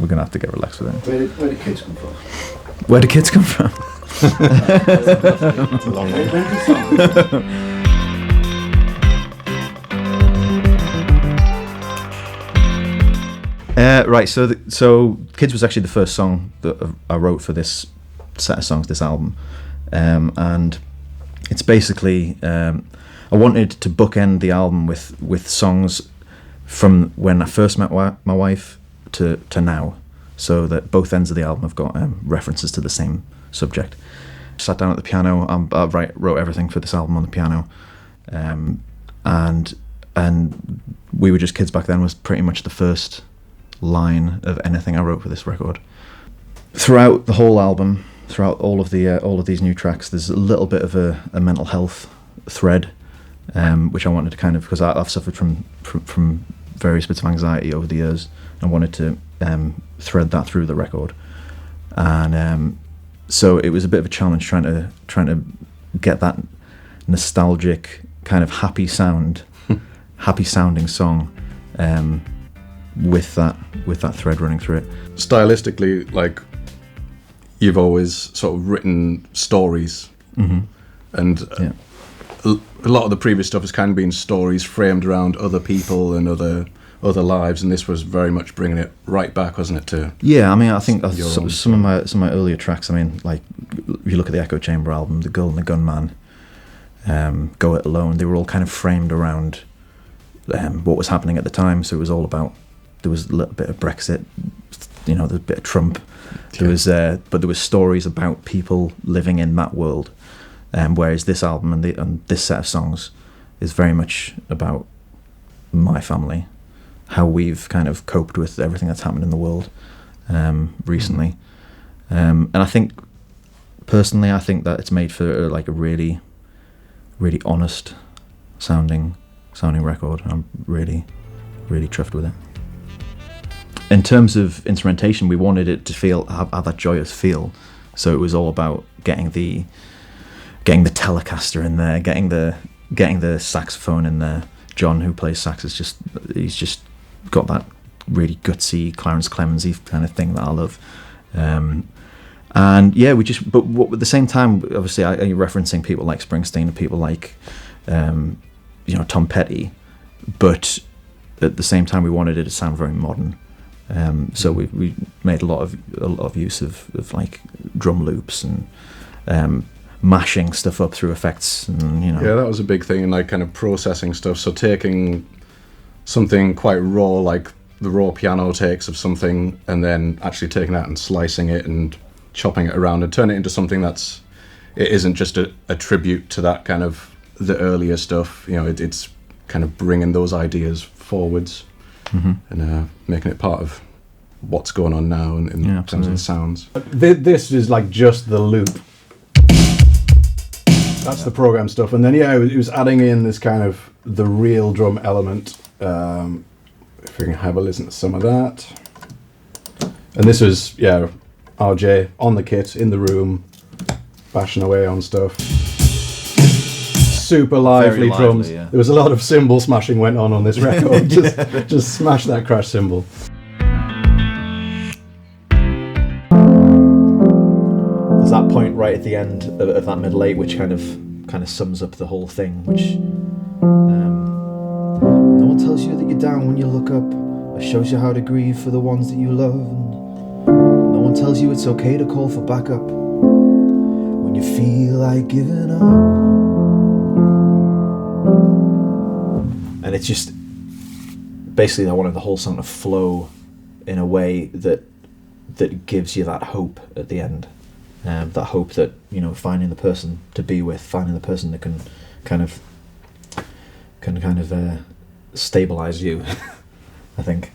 we're gonna have to get relaxed with it. Where do kids come from? Where do kids come from? It's a long way. Right, so Kids was actually the first song that I wrote for this set of songs, this album, and it's basically I wanted to bookend the album with songs from when I first met my wife to now, so that both ends of the album have got references to the same subject. Sat down at the piano. I wrote everything for this album on the piano, and We Were Just Kids Back Then was pretty much the first line of anything I wrote for this record. Throughout the whole album, throughout all of these new tracks, there's a little bit of a mental health thread, which I wanted to kind of, because I've suffered from various bits of anxiety over the years, and wanted to thread that through the record, and so it was a bit of a challenge trying to get that nostalgic kind of happy sounding song with that thread running through it. Stylistically, like, you've always sort of written stories, and a lot of the previous stuff has kind of been stories framed around other people and other lives, and this was very much bringing it right back, wasn't it? To I mean, I think some of my earlier tracks. I mean, like if you look at the Echo Chamber album, The Girl and the Gunman, Go It Alone, they were all kind of framed around what was happening at the time. So it was all about, there was a little bit of Brexit, there's a bit of Trump. There was, but there was stories about people living in that world. Whereas this album and this set of songs is very much about my family, how we've kind of coped with everything that's happened in the world recently. And I think, personally, that it's made for like a really, really honest sounding record. I'm really, really chuffed with it. In terms of instrumentation, we wanted it to have that joyous feel. So it was all about getting the Telecaster in there, getting the saxophone in there. John, who plays sax, he's just got that really gutsy Clarence Clemensy kind of thing that I love. And yeah, but at the same time, obviously, you're referencing people like Springsteen and people like Tom Petty, but at the same time, we wanted it to sound very modern. So we made a lot of use of like drum loops and mashing stuff up through effects, and Yeah, that was a big thing, and like kind of processing stuff. So taking something quite raw, like the raw piano takes of something, and then actually taking that and slicing it and chopping it around and turn it into something it isn't just a tribute to that kind of the earlier stuff. It's kind of bringing those ideas forwards and making it part of what's going on now in terms of the sounds. This is like just the loop. That's the program stuff, and then it was adding in this kind of the real drum element. If we can have a listen to some of that. And this was RJ on the kit in the room, bashing away on stuff. Super lively drums. Yeah. There was a lot of cymbal smashing went on this record. Just smash that crash cymbal. There's that point right at the end of that middle eight, which kind of sums up the whole thing. Which no one tells you that you're down when you look up, or shows you how to grieve for the ones that you love. And no one tells you it's okay to call for backup when you feel like giving up. And it's just basically I wanted the whole song to flow in a way that gives you that hope at the end. That hope that, finding the person to be with, finding the person that can kind of stabilize you, I think.